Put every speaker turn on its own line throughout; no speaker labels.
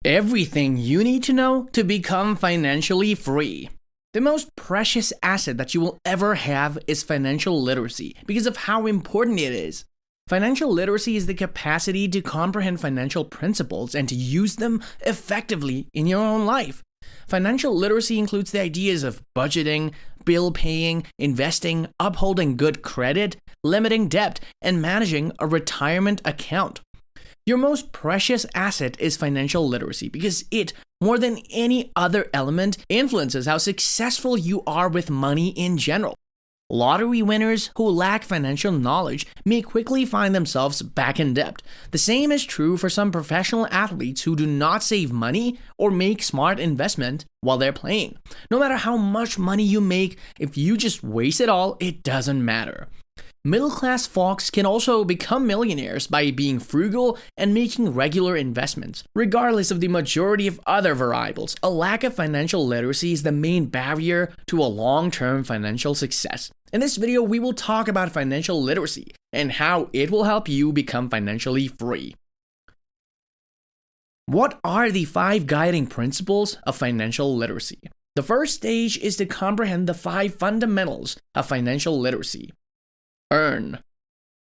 Everything you need to know to become financially free. The most precious asset that you will ever have is financial literacy because of how important it is. Financial literacy is the capacity to comprehend financial principles and to use them effectively in your own life. Financial literacy includes the ideas of budgeting, bill paying, investing, upholding good credit, limiting debt, and managing a retirement account. Your most precious asset is financial literacy because it, more than any other element, influences how successful you are with money in general. Lottery winners who lack financial knowledge may quickly find themselves back in debt. The same is true for some professional athletes who do not save money or make smart investment while they're playing. No matter how much money you make, if you just waste it all, it doesn't matter. Middle-class folks can also become millionaires by being frugal and making regular investments. Regardless of the majority of other variables, a lack of financial literacy is the main barrier to a long-term financial success. In this video, we will talk about financial literacy and how it will help you become financially free. What are the 5 guiding principles of financial literacy? The first stage is to comprehend the 5 fundamentals of financial literacy. Earn.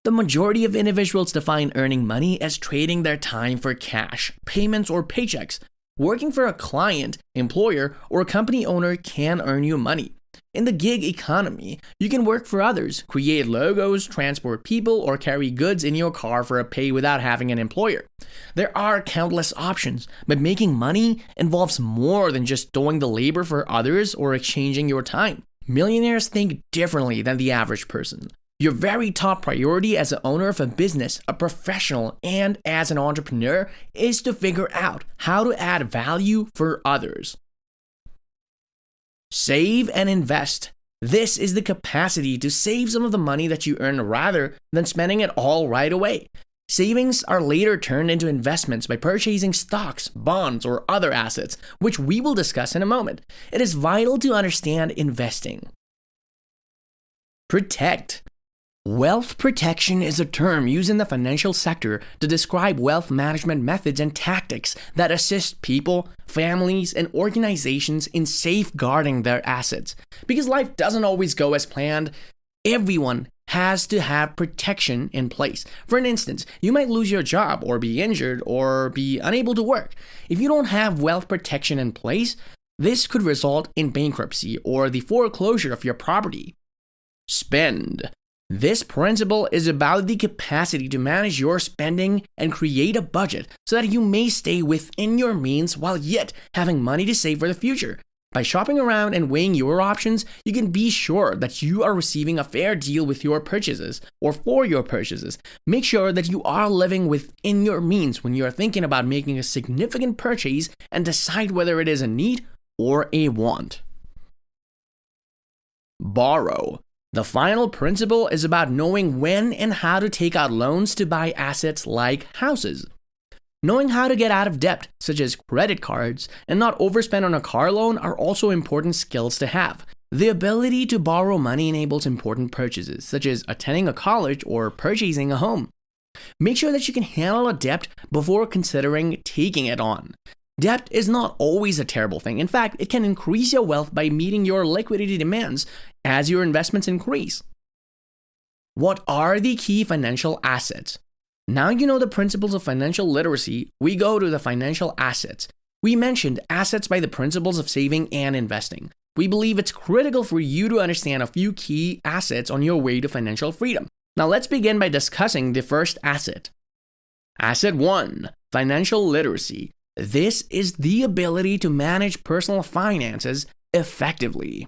The majority of individuals define earning money as trading their time for cash, payments, or paychecks. Working for a client, employer, or company owner can earn you money. In the gig economy, you can work for others, create logos, transport people, or carry goods in your car for a pay without having an employer. There are countless options, but making money involves more than just doing the labor for others or exchanging your time. Millionaires think differently than the average person. Your very top priority as an owner of a business, a professional, and as an entrepreneur is to figure out how to add value for others. Save and invest. This is the capacity to save some of the money that you earn rather than spending it all right away. Savings are later turned into investments by purchasing stocks, bonds, or other assets, which we will discuss in a moment. It is vital to understand investing. Protect. Wealth protection is a term used in the financial sector to describe wealth management methods and tactics that assist people, families, and organizations in safeguarding their assets. Because life doesn't always go as planned, everyone has to have protection in place. For instance, you might lose your job or be injured or be unable to work. If you don't have wealth protection in place, this could result in bankruptcy or the foreclosure of your property. Spend. This principle is about the capacity to manage your spending and create a budget so that you may stay within your means while yet having money to save for the future. By shopping around and weighing your options, you can be sure that you are receiving a fair deal with your purchases or for your purchases. Make sure that you are living within your means when you are thinking about making a significant purchase and decide whether it is a need or a want. Borrow. The final principle is about knowing when and how to take out loans to buy assets like houses. Knowing how to get out of debt, such as credit cards, and not overspend on a car loan are also important skills to have. The ability to borrow money enables important purchases, such as attending a college or purchasing a home. Make sure that you can handle a debt before considering taking it on. Debt is not always a terrible thing. In fact, it can increase your wealth by meeting your liquidity demands as your investments increase. What are the key financial assets? Now you know the principles of financial literacy, we go to the financial assets. We mentioned assets by the principles of saving and investing. We believe it's critical for you to understand a few key assets on your way to financial freedom. Now let's begin by discussing the first asset. Asset 1, financial literacy. This is the ability to manage personal finances effectively.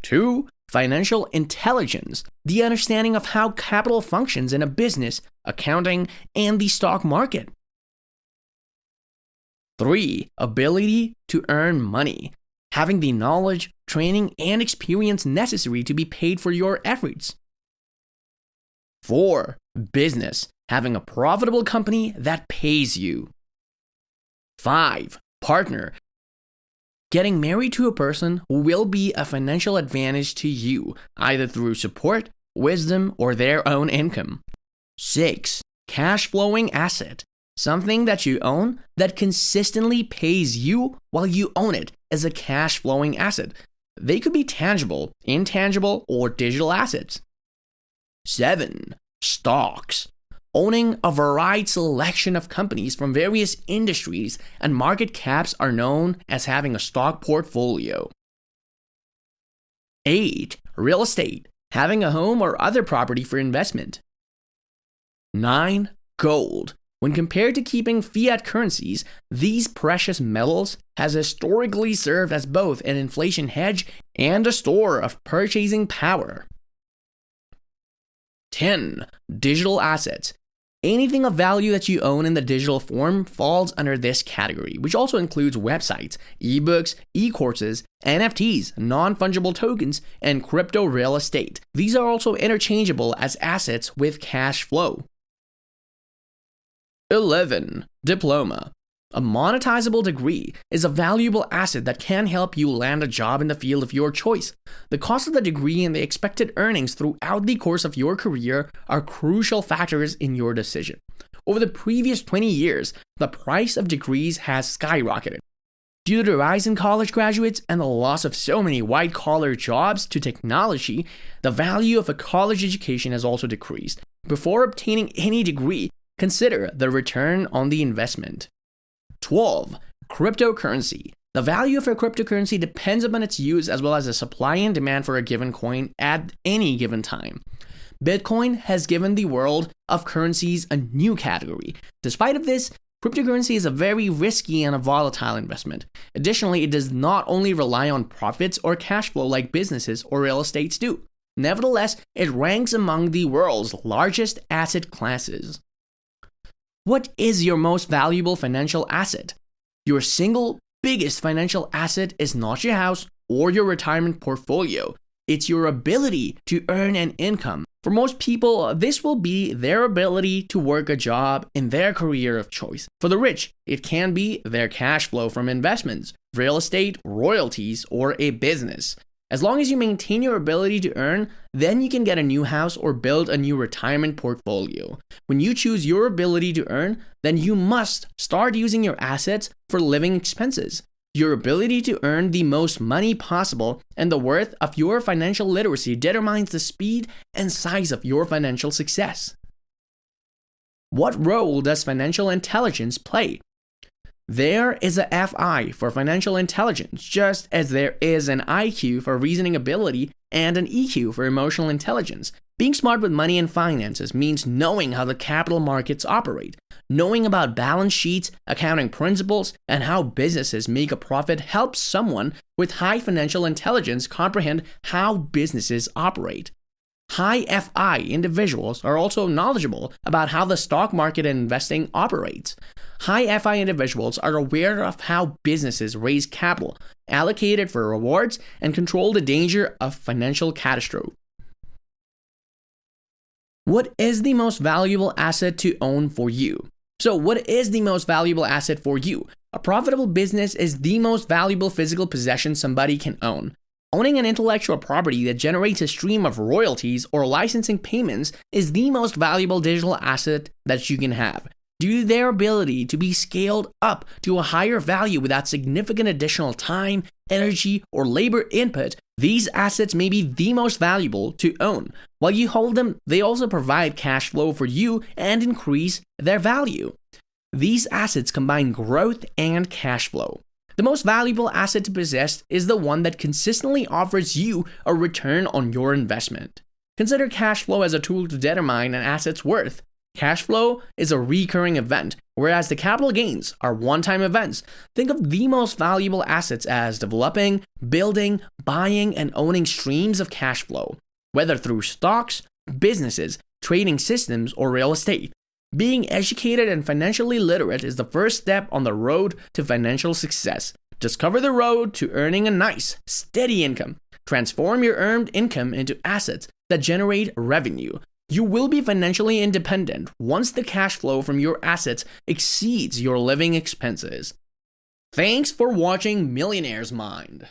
2. Financial intelligence, the understanding of how capital functions in a business, accounting, and the stock market. 3. Ability to earn money, having the knowledge, training, and experience necessary to be paid for your efforts. 4. Business, having a profitable company that pays you. 5. Partner. Getting married to a person who will be a financial advantage to you, either through support, wisdom, or their own income. 6. Cash flowing asset. Something that you own that consistently pays you while you own it is a cash flowing asset. They could be tangible, intangible, or digital assets. 7. Stocks. Owning a varied selection of companies from various industries and market caps are known as having a stock portfolio. 8. Real estate. Having a home or other property for investment. 9. Gold. When compared to keeping fiat currencies, these precious metals has historically served as both an inflation hedge and a store of purchasing power. 10. Digital assets. Anything of value that you own in the digital form falls under this category, which also includes websites, ebooks, e-courses, NFTs, non-fungible tokens, and crypto real estate. These are also interchangeable as assets with cash flow. 11. Diploma. A monetizable degree is a valuable asset that can help you land a job in the field of your choice. The cost of the degree and the expected earnings throughout the course of your career are crucial factors in your decision. Over the previous 20 years, the price of degrees has skyrocketed. Due to the rise in college graduates and the loss of so many white-collar jobs to technology, the value of a college education has also decreased. Before obtaining any degree, consider the return on the investment. 12. Cryptocurrency. The value of a cryptocurrency depends upon its use as well as the supply and demand for a given coin at any given time. Bitcoin has given the world of currencies a new category. Despite of this, cryptocurrency is a very risky and a volatile investment. Additionally, it does not only rely on profits or cash flow like businesses or real estates do. Nevertheless, it ranks among the world's largest asset classes. What is your most valuable financial asset? Your single biggest financial asset is not your house or your retirement portfolio. It's your ability to earn an income. For most people, this will be their ability to work a job in their career of choice. For the rich, it can be their cash flow from investments, real estate, royalties, or a business. As long as you maintain your ability to earn, then you can get a new house or build a new retirement portfolio. When you choose your ability to earn, then you must start using your assets for living expenses. Your ability to earn the most money possible and the worth of your financial literacy determines the speed and size of your financial success. What role does financial intelligence play? There is a FI for financial intelligence, just as there is an IQ for reasoning ability and an EQ for emotional intelligence. Being smart with money and finances means knowing how the capital markets operate. Knowing about balance sheets, accounting principles, and how businesses make a profit helps someone with high financial intelligence comprehend how businesses operate. High FI individuals are also knowledgeable about how the stock market and investing operates. High FI individuals are aware of how businesses raise capital, allocate it for rewards, and control the danger of financial catastrophe. What is the most valuable asset to own for you? So, what is the most valuable asset for you? A profitable business is the most valuable physical possession somebody can own. Owning an intellectual property that generates a stream of royalties or licensing payments is the most valuable digital asset that you can have. Due to their ability to be scaled up to a higher value without significant additional time, energy, or labor input, these assets may be the most valuable to own. While you hold them, they also provide cash flow for you and increase their value. These assets combine growth and cash flow. The most valuable asset to possess is the one that consistently offers you a return on your investment. Consider cash flow as a tool to determine an asset's worth. Cash flow is a recurring event, whereas the capital gains are one-time events. Think of the most valuable assets as developing, building, buying, and owning streams of cash flow, whether through stocks, businesses, trading systems, or real estate. Being educated and financially literate is the first step on the road to financial success. Discover the road to earning a nice, steady income. Transform your earned income into assets that generate revenue. You will be financially independent once the cash flow from your assets exceeds your living expenses. Thanks for watching Millionaire's Mind.